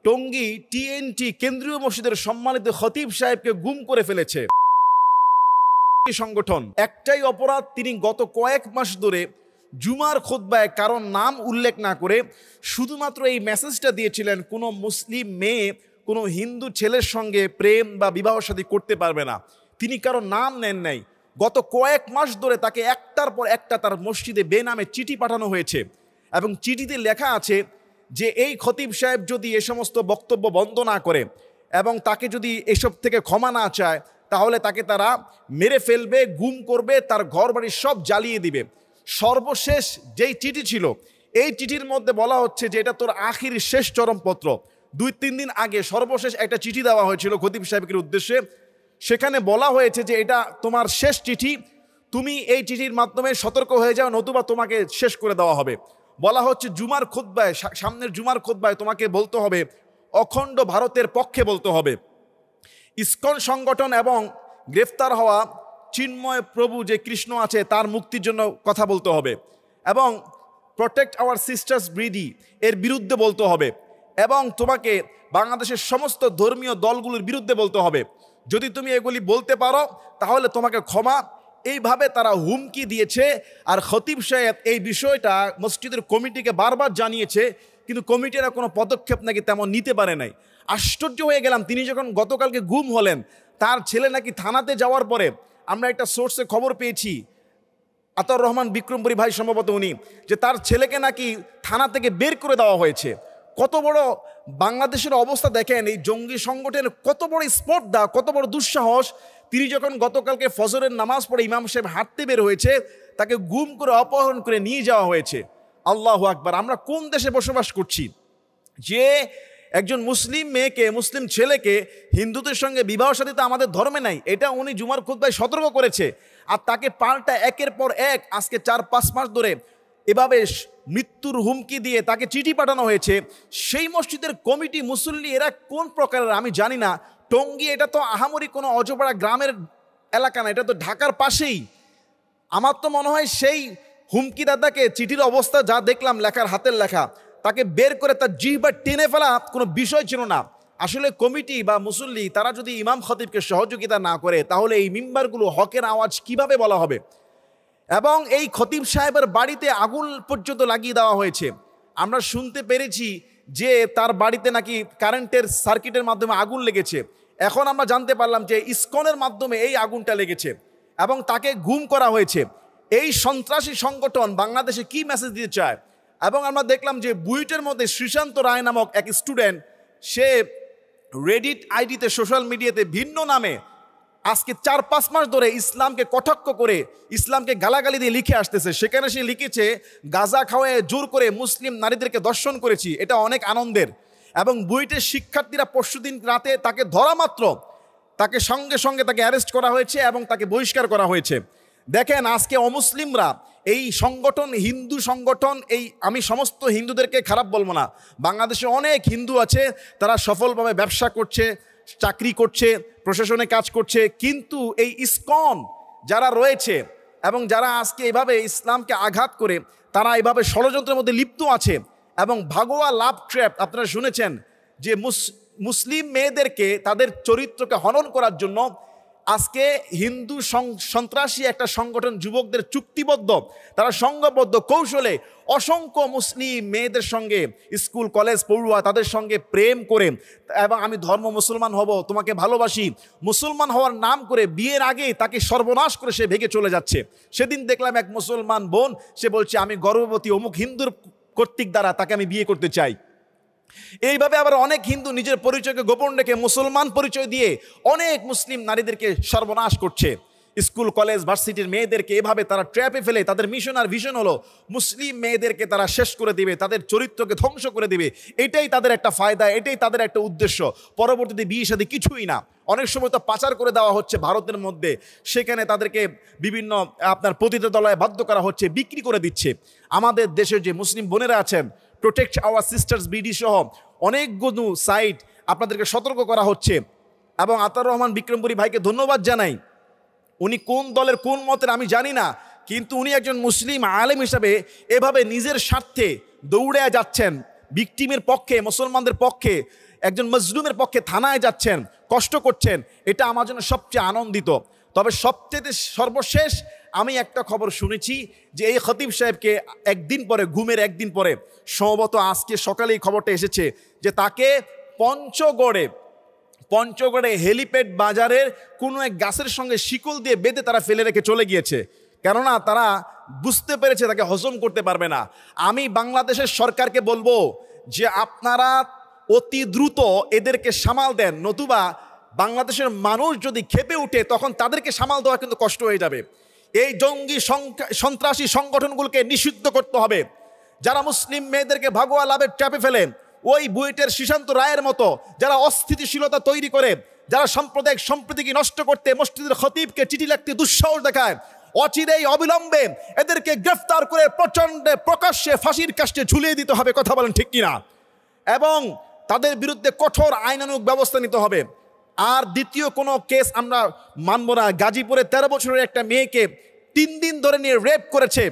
Tongi TNT কেন্দ্রীয় মসজিদের সম্মানিত খতিব সাহেবকে গুম করে ফেলেছে সংগঠন। একটাই অপরাধ, তিনি গত কয়েক মাস ধরে জুমার খুতবায় কারণ নাম উল্লেখ না করে শুধুমাত্র এই মেসেজটা দিয়েছিলেন, কোনো মুসলিম মেয়ে কোনো হিন্দু ছেলের সঙ্গে প্রেম বা বিবাহ শাদী করতে পারবে না। তিনি কারো নাম নেন নাই। গত কয়েক মাস ধরে তাকে একটার পর একটা তার মসজিদে বেনামে চিঠি পাঠানো হয়েছে এবং চিঠিতে লেখা আছে যে এই খতিব সাহেব যদি এ সমস্ত বক্তব্য বন্ধ না করে এবং তাকে যদি এসব থেকে ক্ষমা না চায় তাহলে তাকে তারা মেরে ফেলবে, গুম করবে, তার ঘর বাড়ি সব জ্বালিয়ে দিবে। সর্বশেষ যেই চিঠি ছিল এই চিঠির মধ্যে বলা হচ্ছে যে এটা তোর আখির শেষ চরমপত্র। 2-3 দিন আগে সর্বশেষ একটা চিঠি দেওয়া হয়েছিল খতিব সাহেবের উদ্দেশ্যে। সেখানে বলা হয়েছে যে এটা তোমার শেষ চিঠি, তুমি এই চিঠির মাধ্যমে সতর্ক হয়ে যাও, নতুবা তোমাকে শেষ করে দেওয়া হবে। বলা হচ্ছে জুমার খুতবায়, সামনের জুমার খুতবায় তোমাকে বলতে হবে অখণ্ড ভারতের পক্ষে বলতে হবে। ইসকন সংগঠন এবং গ্রেফতার হওয়া চিন্ময় প্রভু যে কৃষ্ণ আছে তার মুক্তির জন্য কথা বলতে হবে এবং প্রোটেক্ট আওয়ার সিস্টার্স ব্রিডি এর বিরুদ্ধে বলতে হবে এবং তোমাকে বাংলাদেশের সমস্ত ধর্মীয় দলগুলোর বিরুদ্ধে বলতে হবে। যদি তুমি এগুলি বলতে পারো তাহলে তোমাকে ক্ষমা। এইভাবে তারা হুমকি দিয়েছে। আর খতিব সাহেব এই বিষয়টা মসজিদের কমিটিকে বারবার জানিয়েছে, কিন্তু কমিটিরা কোনো পদক্ষেপ নাকি তেমন নিতে পারে নাই। আশ্চর্য হয়ে গেলাম, তিনি যখন গতকালকে গুম হলেন তার ছেলে নাকি থানাতে যাওয়ার পরে, আমরা একটা সোর্সে খবর পেয়েছি, আতর রহমান বিক্রমপুরী ভাই সম্ভবত উনি, যে তার ছেলেকে নাকি থানা থেকে বের করে দেওয়া হয়েছে। কত বড় বাংলাদেশের অবস্থা দেখেন, এই জঙ্গি সংগঠনের কত বড় স্পর্ধা, কত বড় দুঃসাহস। তিনি যখন গতকালকে ফজরের নামাজ পড়ে ইমাম সাহেব হাঁটতে বের হয়েছে, তাকে গুম করে অপহরণ করে নিয়ে যাওয়া হয়েছে। আল্লাহু আকবার! আমরা কোন দেশে বসবাস করছি যে একজন মুসলিম মেয়েকে, মুসলিম ছেলেকে হিন্দুদের সঙ্গে বিবাহ শাদী তো আমাদের ধর্মে নাই, এটা উনি জুমার খুতবায় সতর্ক করেছে। আর তাকে পাল্টা একের পর এক আজকে 4-5 মাস ধরে এভাবে মৃত্যুর হুমকি দিয়ে তাকে চিঠি পাঠানো হয়েছে। সেই মসজিদের কমিটি, মুসল্লি, এরা কোন প্রকারের আমি জানি না। টঙ্গী এটা তো আহামরি কোনো অজপাড়া গ্রামের এলাকা না, এটা তো ঢাকার পাশেই। আমার তো মনে হয় সেই হুমকি দাদাকে চিঠির অবস্থা যা দেখলাম, লেখার হাতের লেখা, তাকে বের করে তার জিহ্বা টেনে ফেলা কোনো বিষয় ছিল না। আসলে কমিটি বা মুসল্লি তারা যদি ইমাম খতিবকে সহযোগিতা না করে তাহলে এই মিম্বারগুলো হকের আওয়াজ কিভাবে বলা হবে? এবং এই খতিব সাহেবের বাড়িতে আগুন পর্যন্ত লাগিয়ে দেওয়া হয়েছে। আমরা শুনতে পেরেছি যে তার বাড়িতে নাকি কারেন্টের সার্কিটের মাধ্যমে আগুন লেগেছে। এখন আমরা জানতে পারলাম যে ইসকনের মাধ্যমে এই আগুনটা লেগেছে এবং তাকে গুম করা হয়েছে। এই সন্ত্রাসী সংগঠন বাংলাদেশে কি মেসেজ দিতে চায়? এবং আমরা দেখলাম যে বুয়েটের মধ্যে শ্রীশান্ত রায় নামক এক স্টুডেন্ট, সে রেডিট আইডিতে, সোশ্যাল মিডিয়াতে ভিন্ন নামে আজকে 4-5 মাস ধরে ইসলামকে কটাক্ষ করে, ইসলামকে গালাগালি দিয়ে লিখে আসতেছে। সেখানে সে লিখেছে, গাঁজা খাওয়ায় জোর করে মুসলিম নারীদেরকে দর্শন করেছি, এটা অনেক আনন্দের। এবং বুয়েটের শিক্ষার্থীরা পরশুদিন রাতে তাকে ধরা মাত্র তাকে সঙ্গে সঙ্গে তাকে অ্যারেস্ট করা হয়েছে এবং তাকে বহিষ্কার করা হয়েছে। দেখেন আজকে অমুসলিমরা, এই সংগঠন হিন্দু সংগঠন, এই আমি সমস্ত হিন্দুদেরকে খারাপ বলবো না, বাংলাদেশে অনেক হিন্দু আছে, তারা সফলভাবে ব্যবসা করছে, চাকরি করছে, প্রশাসনে কাজ করছে, কিন্তু এই ইসকন যারা রয়েছে এবং যারা আজকে এভাবে ইসলামকে আঘাত করে তারা এভাবে ষড়যন্ত্রের মধ্যে লিপ্ত আছে। এবং ভাগোয়া লাভ ট্র্যাপ আপনারা শুনেছেন যে মুসলিম মেয়েদেরকে, তাদের চরিত্রকে হনন করার জন্য আজকে হিন্দু সন্ত্রাসী একটা সংগঠন যুবকদের চুক্তিবদ্ধ, তারা সংঘবদ্ধ কৌশলে অসংখ্য মুসলিম মেয়েদের সঙ্গে, স্কুল কলেজ পড়ুয়া, তাদের সঙ্গে প্রেম করে এবং আমি ধর্ম মুসলমান হব, তোমাকে ভালোবাসি, মুসলমান হওয়ার নাম করে বিয়ের আগে তাকে সর্বনাশ করে সে ভেগে চলে যাচ্ছে। সেদিন দেখলাম এক মুসলমান বোন, সে বলছে আমি গর্ভবতী, অমুক হিন্দুর কর্তৃক দ্বারা তাকে আমি বিয়ে করতে চাই। এইভাবে আবার অনেক হিন্দু নিজের পরিচয়কে গোপন রেখে মুসলমান পরিচয় দিয়ে অনেক মুসলিম নারীদেরকে সর্বনাশ করছে। স্কুল কলেজ ভার্সিটির মেয়েদেরকে এভাবে তারা ট্র্যাপে ফেলে, তাদের মিশন আর ভিশন হলো মুসলিম মেয়েদেরকে তারা শেষ করে দিবে, তাদের চরিত্রকে ধ্বংস করে দিবে। এটাই তাদের একটা ফায়দা, এটাই তাদের একটা উদ্দেশ্য। পরবর্তীতে বিয়ে শাদী কিছুই না, অনেক সময় তো পাচার করে দেওয়া হচ্ছে ভারতের মধ্যে, সেখানে তাদেরকে বিভিন্ন আপনার পতিতালয়ে বাধ্য করা হচ্ছে, বিক্রি করে দিচ্ছে। আমাদের দেশের যে মুসলিম বোনেরা আছেন, প্রোটেক্ট আওয়ার সিস্টার্স বিডি সহ অনেকগুলো সাইট আপনাদেরকে সতর্ক করা হচ্ছে। এবং আতর রহমান বিক্রমপুরী ভাইকে ধন্যবাদ জানাই। উনি কোন দলের কোন মতের আমি জানি না, কিন্তু উনি একজন মুসলিম আলেম হিসাবে এভাবে নিজের স্বার্থে দৌড়ে যাচ্ছেন, ভিকটিমের পক্ষে, মুসলমানদের পক্ষে। একজন মজলুমের পক্ষে থানায় যাচ্ছেন, কষ্ট করছেন, এটা আমার জন্য সবচেয়ে আনন্দিত। তবে সবচেয়ে সর্বশেষ আমি একটা খবর শুনেছি যে এই খতিব সাহেবকে ঘুমের একদিন পরে সম্ভবত আজকে সকালে এই খবরটা এসেছে যে তাকে পঞ্চগড়ে হেলিপ্যাড বাজারের কোনো এক গাছের সঙ্গে শিকল দিয়ে বেঁধে তারা ফেলে রেখে চলে গিয়েছে, কেননা তারা বুঝতে পেরেছে তাকে হজম করতে পারবে না। আমি বাংলাদেশের সরকারকে বলবো যে আপনারা অতি দ্রুত এদেরকে সামাল দেন, নতুবা বাংলাদেশের মানুষ যদি ক্ষেপে উঠে তখন তাদেরকে সামাল দেওয়া কিন্তু কষ্ট হয়ে যাবে। এই জঙ্গি সন্ত্রাসী সংগঠনগুলোকে নিষিদ্ধ করতে হবে। যারা মুসলিম মেয়েদেরকে ভাগোয়া লাভের চাপে ফেলেন, ওই বুয়েটের সুশান্ত রায়ের মতো যারা অস্থিতিশীলতা তৈরি করে, যারা সাম্প্রদায়িক সম্প্রীতিকে নষ্ট করতে মসজিদের খতিবকে চিঠি লিখতে দুঃসাহস দেখায়, অচিরেই অবিলম্বে এদেরকে গ্রেফতার করে প্রকাশ্যে ফাঁসির কাস্টে ঝুলিয়ে দিতে হবে। কথা বলেন ঠিক কিনা? এবং তাদের বিরুদ্ধে কঠোর আইনানুগ ব্যবস্থা নিতে হবে। আর দ্বিতীয় কোনো কেস আমরা মানব না। গাজীপুরে 13 বছরের একটা মেয়েকে 3 দিন ধরে নিয়ে রেপ করেছে,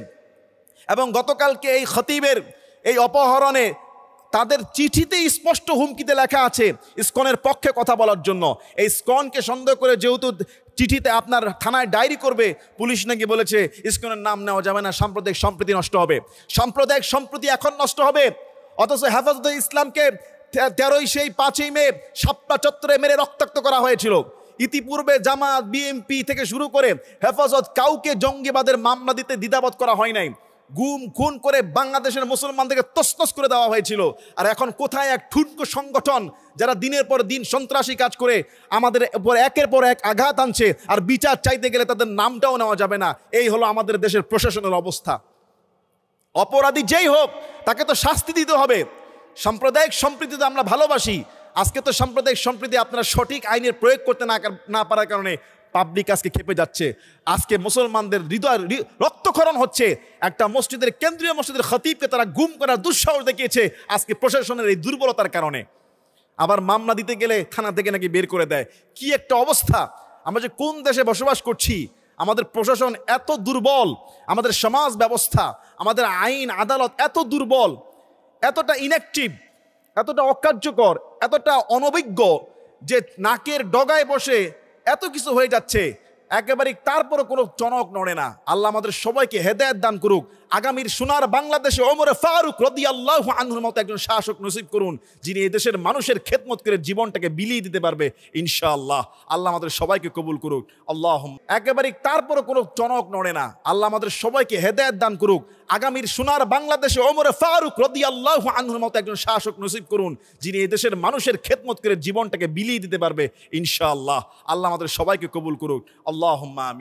এবং গতকালকে এই খতিবের এই অপহরণে তাদের চিঠিতে স্পষ্ট হুমকিতে লেখা আছে ইসকনের পক্ষে কথা বলার জন্য। এই ইসকনকে সন্দেহ করে যেহেতু চিঠিতে আপনার থানায় ডায়েরি করবে, পুলিশ নাকি বলেছে ইসকনের নাম নেওয়া যাবে না, সাম্প্রদায়িক সম্প্রীতি নষ্ট হবে। সাম্প্রদায়িক সম্প্রীতি এখন নষ্ট হবে, অথচ হেফাজতে ইসলামকে 5ই মে শাপলা চত্বরে মেরে রক্তাক্ত করা হয়েছিল। ইতিপূর্বে জামাত, বিএনপি থেকে শুরু করে হেফাজত কাউকে জঙ্গিবাদের মামলা দিতে দ্বিধাবোধ করা হয় নাই। গুম খুন করে বাংলাদেশের মুসলমানদেরকে তছনছ করে দেওয়া হয়েছিল। আর এখন কোথায় এক ঠুনকো সংগঠন যারা দিনের পর দিন সন্ত্রাসী কাজ করে আমাদের উপর একের পর এক আঘাত আনছে, আর বিচার চাইতে গেলে তাদের নামটাও নেওয়া যাবে না। এই হলো আমাদের দেশের প্রশাসনের অবস্থা। অপরাধী যেই হোক তাকে তো শাস্তি দিতে হবে। সাম্প্রদায়িক সম্প্রীতি তো আমরা ভালোবাসি, আজকে তো সাম্প্রদায়িক সম্প্রীতি আপনারা সঠিক আইনের প্রয়োগ করতে না পারার কারণে পাবলিক আজকে খেপে যাচ্ছে। আজকে মুসলমানদের হৃদয় রক্তক্ষরণ হচ্ছে। একটা মসজিদের, কেন্দ্রীয় মসজিদের খতিবকে তারা গুম করার দুঃসাহস দেখিয়েছে আজকে প্রশাসনের এই দুর্বলতার কারণে। আবার মামলা দিতে গেলে থানা থেকে নাকি বের করে দেয়। কি একটা অবস্থা! আমরা যে কোন দেশে বসবাস করছি! আমাদের প্রশাসন এত দুর্বল, আমাদের সমাজ ব্যবস্থা, আমাদের আইন আদালত এত দুর্বল, এতটা ইনঅ্যাক্টিভ, এতটা অকার্যকর, এতটা অনভিজ্ঞ যে নাকের ডগায় বসে এত কিছু হয়ে যাচ্ছে একেবারে, তারপরও কোনো টনক নড়ে না। আল্লাহ আমাদের সবাইকে হেদায়েত দান করুক। আগামীর সোনার বাংলাদেশে ওমর ফারুক রাদিয়াল্লাহু আনহুর মতো একজন শাসক নসিব করুন, যিনি এই দেশের মানুষের খেদমত করে জীবনটাকে বিলিয়ে দিতে পারবে ইনশাআল্লাহ। আল্লাহ আমাদের সবাইকে কবুল করুক। আল্লাহুম্মা। একেবারে তারপরও কোনো টনক নড়ে না। আল্লাহ আমাদের সবাইকে হেদায়েত দান করুক। আগামীর সোনার বাংলাদেশে ওমর ফারুক রাদিয়াল্লাহু আনহুর মতো একজন শাসক নসিব করুন, যিনি এই দেশের মানুষের খেদমত করে জীবনটাকে বিলিয়ে দিতে পারবে ইনশাআল্লাহ। আল্লাহ আমাদের সবাইকে কবুল করুক। আল্লাহুম্মা।